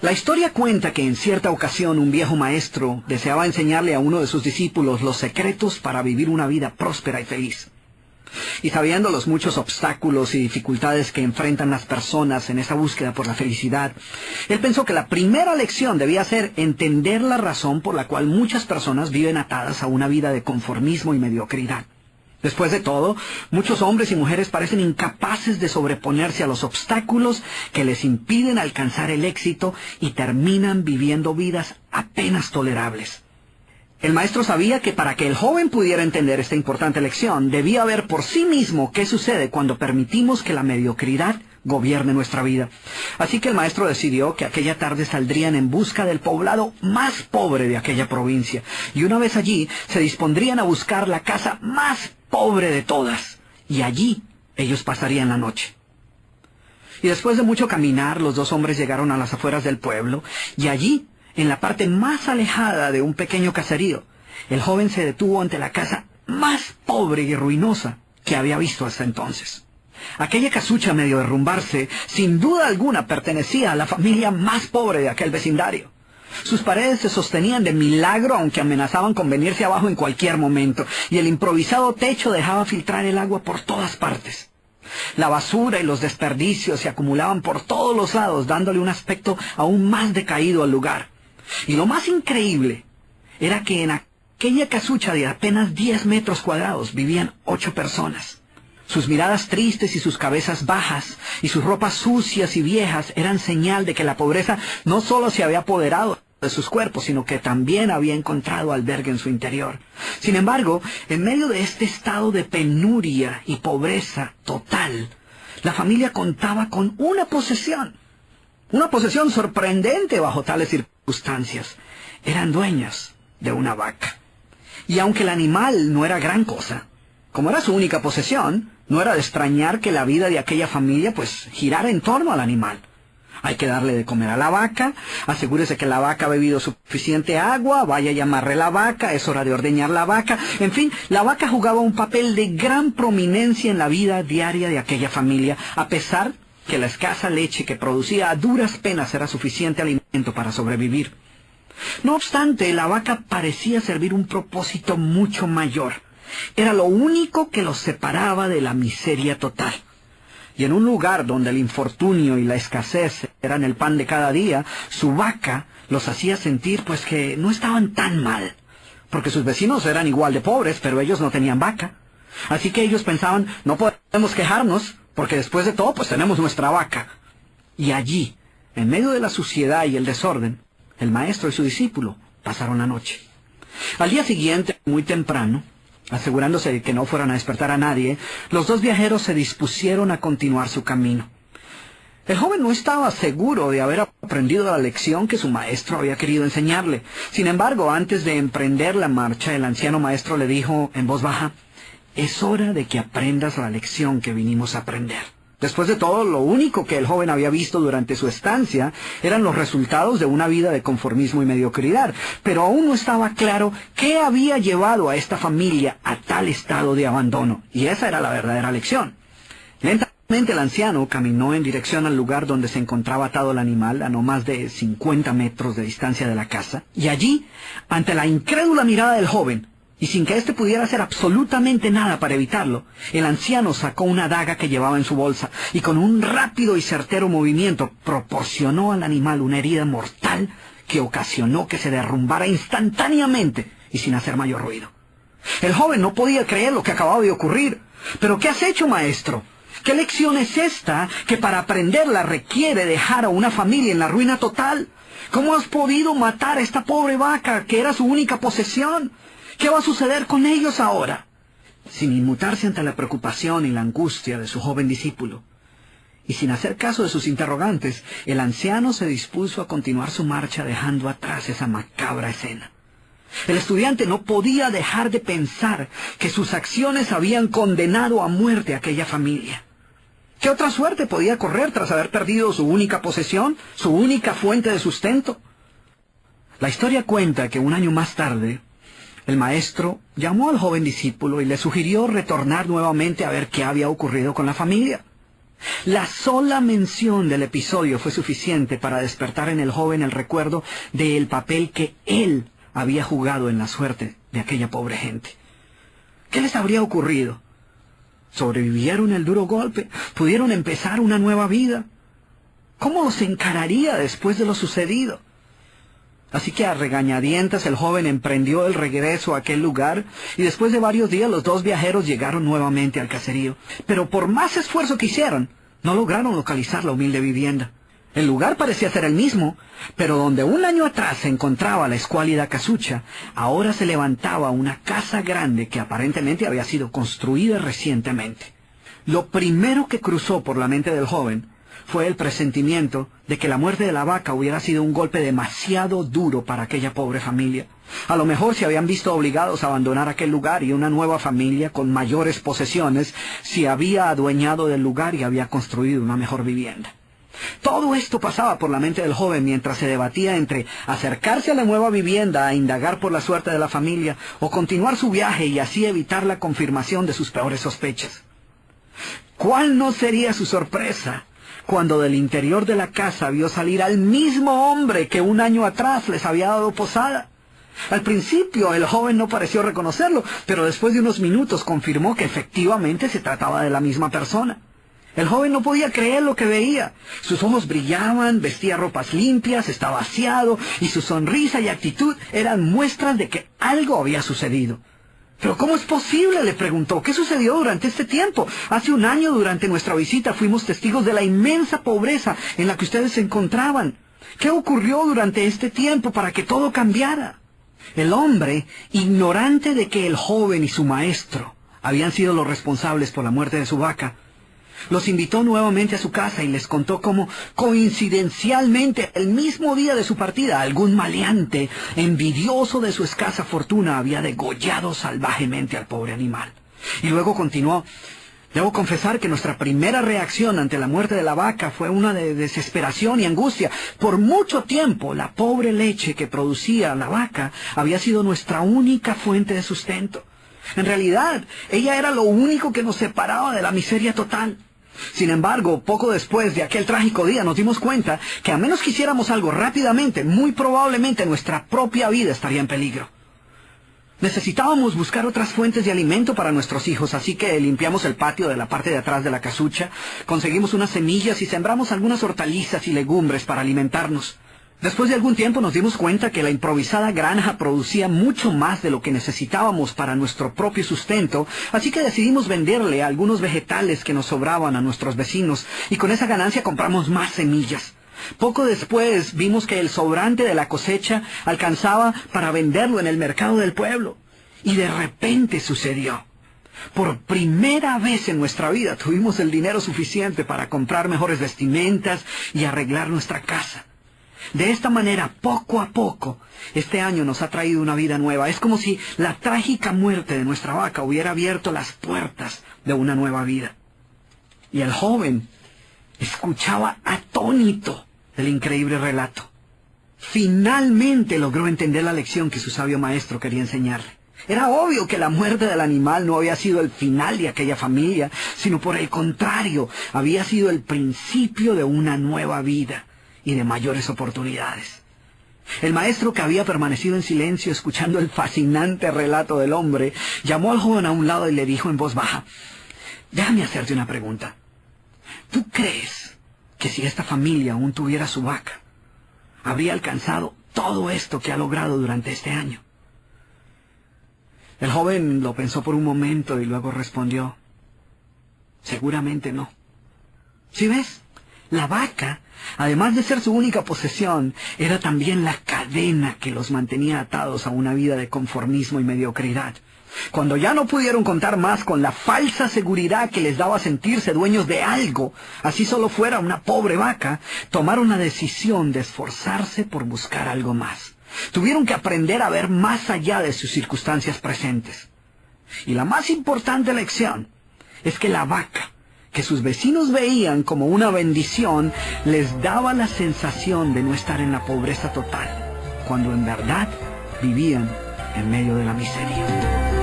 La historia cuenta que en cierta ocasión un viejo maestro deseaba enseñarle a uno de sus discípulos los secretos para vivir una vida próspera y feliz. Y sabiendo los muchos obstáculos y dificultades que enfrentan las personas en esa búsqueda por la felicidad, él pensó que la primera lección debía ser entender la razón por la cual muchas personas viven atadas a una vida de conformismo y mediocridad. Después de todo, muchos hombres y mujeres parecen incapaces de sobreponerse a los obstáculos que les impiden alcanzar el éxito y terminan viviendo vidas apenas tolerables. El maestro sabía que para que el joven pudiera entender esta importante lección, debía ver por sí mismo qué sucede cuando permitimos que la mediocridad gobierne nuestra vida. Así que el maestro decidió que aquella tarde saldrían en busca del poblado más pobre de aquella provincia, y una vez allí se dispondrían a buscar la casa más pobre de todas, y allí ellos pasarían la noche. Y después de mucho caminar, los dos hombres llegaron a las afueras del pueblo, y allí, en la parte más alejada de un pequeño caserío, el joven se detuvo ante la casa más pobre y ruinosa que había visto hasta entonces. Aquella casucha, medio derrumbarse, sin duda alguna pertenecía a la familia más pobre de aquel vecindario. Sus paredes se sostenían de milagro, aunque amenazaban con venirse abajo en cualquier momento, y el improvisado techo dejaba filtrar el agua por todas partes. La basura y los desperdicios se acumulaban por todos los lados, dándole un aspecto aún más decaído al lugar. Y lo más increíble era que en aquella casucha de apenas 10 metros cuadrados vivían 8 personas. Sus miradas tristes y sus cabezas bajas y sus ropas sucias y viejas eran señal de que la pobreza no solo se había apoderado de sus cuerpos, sino que también había encontrado albergue en su interior. Sin embargo, en medio de este estado de penuria y pobreza total, la familia contaba con una posesión sorprendente bajo tales circunstancias. Eran dueños de una vaca. Y aunque el animal no era gran cosa, como era su única posesión, no era de extrañar que la vida de aquella familia girara en torno al animal. Hay que darle de comer a la vaca, asegúrese que la vaca ha bebido suficiente agua, vaya y amarre la vaca, es hora de ordeñar la vaca. En fin, la vaca jugaba un papel de gran prominencia en la vida diaria de aquella familia, a pesar que la escasa leche que producía a duras penas era suficiente alimento para sobrevivir. No obstante, la vaca parecía servir un propósito mucho mayor. Era lo único que los separaba de la miseria total. Y en un lugar donde el infortunio y la escasez eran el pan de cada día, su vaca los hacía sentir que no estaban tan mal, porque sus vecinos eran igual de pobres, pero ellos no tenían vaca. Así que ellos pensaban, no podemos quejarnos, porque después de todo tenemos nuestra vaca. Y allí, en medio de la suciedad y el desorden, el maestro y su discípulo pasaron la noche. Al día siguiente, muy temprano, asegurándose de que no fueran a despertar a nadie, los dos viajeros se dispusieron a continuar su camino. El joven no estaba seguro de haber aprendido la lección que su maestro había querido enseñarle. Sin embargo, antes de emprender la marcha, el anciano maestro le dijo en voz baja, «Es hora de que aprendas la lección que vinimos a aprender». Después de todo, lo único que el joven había visto durante su estancia eran los resultados de una vida de conformismo y mediocridad, pero aún no estaba claro qué había llevado a esta familia a tal estado de abandono, y esa era la verdadera lección. Lentamente el anciano caminó en dirección al lugar donde se encontraba atado el animal, a no más de 50 metros de distancia de la casa, y allí, ante la incrédula mirada del joven, y sin que éste pudiera hacer absolutamente nada para evitarlo, el anciano sacó una daga que llevaba en su bolsa y con un rápido y certero movimiento proporcionó al animal una herida mortal que ocasionó que se derrumbara instantáneamente y sin hacer mayor ruido. El joven no podía creer lo que acababa de ocurrir. «¿Pero qué has hecho, maestro? ¿Qué lección es esta que para aprenderla requiere dejar a una familia en la ruina total? ¿Cómo has podido matar a esta pobre vaca que era su única posesión? ¿Qué va a suceder con ellos ahora?» Sin inmutarse ante la preocupación y la angustia de su joven discípulo, y sin hacer caso de sus interrogantes, el anciano se dispuso a continuar su marcha dejando atrás esa macabra escena. El estudiante no podía dejar de pensar que sus acciones habían condenado a muerte a aquella familia. ¿Qué otra suerte podía correr tras haber perdido su única posesión, su única fuente de sustento? La historia cuenta que un año más tarde, el maestro llamó al joven discípulo y le sugirió retornar nuevamente a ver qué había ocurrido con la familia. La sola mención del episodio fue suficiente para despertar en el joven el recuerdo del papel que él había jugado en la suerte de aquella pobre gente. ¿Qué les habría ocurrido? ¿Sobrevivieron el duro golpe? ¿Pudieron empezar una nueva vida? ¿Cómo los encararía después de lo sucedido? Así que a regañadientes el joven emprendió el regreso a aquel lugar y después de varios días los dos viajeros llegaron nuevamente al caserío. Pero por más esfuerzo que hicieron, no lograron localizar la humilde vivienda. El lugar parecía ser el mismo, pero donde un año atrás se encontraba la escuálida casucha, ahora se levantaba una casa grande que aparentemente había sido construida recientemente. Lo primero que cruzó por la mente del joven fue el presentimiento de que la muerte de la vaca hubiera sido un golpe demasiado duro para aquella pobre familia. A lo mejor se habían visto obligados a abandonar aquel lugar y una nueva familia con mayores posesiones se había adueñado del lugar y había construido una mejor vivienda. Todo esto pasaba por la mente del joven mientras se debatía entre acercarse a la nueva vivienda a indagar por la suerte de la familia o continuar su viaje y así evitar la confirmación de sus peores sospechas. ¿Cuál no sería su sorpresa cuando del interior de la casa vio salir al mismo hombre que un año atrás les había dado posada? Al principio el joven no pareció reconocerlo, pero después de unos minutos confirmó que efectivamente se trataba de la misma persona. El joven no podía creer lo que veía. Sus ojos brillaban, vestía ropas limpias, estaba aseado, y su sonrisa y actitud eran muestras de que algo había sucedido. ¿Pero cómo es posible?, le preguntó. ¿Qué sucedió durante este tiempo? Hace un año, durante nuestra visita, fuimos testigos de la inmensa pobreza en la que ustedes se encontraban. ¿Qué ocurrió durante este tiempo para que todo cambiara? El hombre, ignorante de que el joven y su maestro habían sido los responsables por la muerte de su vaca, los invitó nuevamente a su casa y les contó cómo, coincidencialmente, el mismo día de su partida, algún maleante, envidioso de su escasa fortuna, había degollado salvajemente al pobre animal. Y luego continuó: debo confesar que nuestra primera reacción ante la muerte de la vaca fue una de desesperación y angustia. Por mucho tiempo, la pobre leche que producía la vaca había sido nuestra única fuente de sustento. En realidad, ella era lo único que nos separaba de la miseria total. Sin embargo, poco después de aquel trágico día nos dimos cuenta que a menos que hiciéramos algo rápidamente, muy probablemente nuestra propia vida estaría en peligro. Necesitábamos buscar otras fuentes de alimento para nuestros hijos, así que limpiamos el patio de la parte de atrás de la casucha, conseguimos unas semillas y sembramos algunas hortalizas y legumbres para alimentarnos. Después de algún tiempo nos dimos cuenta que la improvisada granja producía mucho más de lo que necesitábamos para nuestro propio sustento, así que decidimos venderle algunos vegetales que nos sobraban a nuestros vecinos, y con esa ganancia compramos más semillas. Poco después vimos que el sobrante de la cosecha alcanzaba para venderlo en el mercado del pueblo, y de repente sucedió. Por primera vez en nuestra vida tuvimos el dinero suficiente para comprar mejores vestimentas y arreglar nuestra casa. De esta manera, poco a poco, este año nos ha traído una vida nueva. Es como si la trágica muerte de nuestra vaca hubiera abierto las puertas de una nueva vida. Y el joven escuchaba atónito el increíble relato. Finalmente logró entender la lección que su sabio maestro quería enseñarle. Era obvio que la muerte del animal no había sido el final de aquella familia, sino por el contrario, había sido el principio de una nueva vida y de mayores oportunidades. El maestro, que había permanecido en silencio escuchando el fascinante relato del hombre, llamó al joven a un lado y le dijo en voz baja: déjame hacerte una pregunta. ¿Tú crees que si esta familia aún tuviera su vaca, habría alcanzado todo esto que ha logrado durante este año? El joven lo pensó por un momento y luego respondió: seguramente no. ¿Sí ves? La vaca, además de ser su única posesión, era también la cadena que los mantenía atados a una vida de conformismo y mediocridad. Cuando ya no pudieron contar más con la falsa seguridad que les daba sentirse dueños de algo, así solo fuera una pobre vaca, tomaron la decisión de esforzarse por buscar algo más. Tuvieron que aprender a ver más allá de sus circunstancias presentes. Y la más importante lección es que la vaca, que sus vecinos veían como una bendición, les daba la sensación de no estar en la pobreza total, cuando en verdad vivían en medio de la miseria.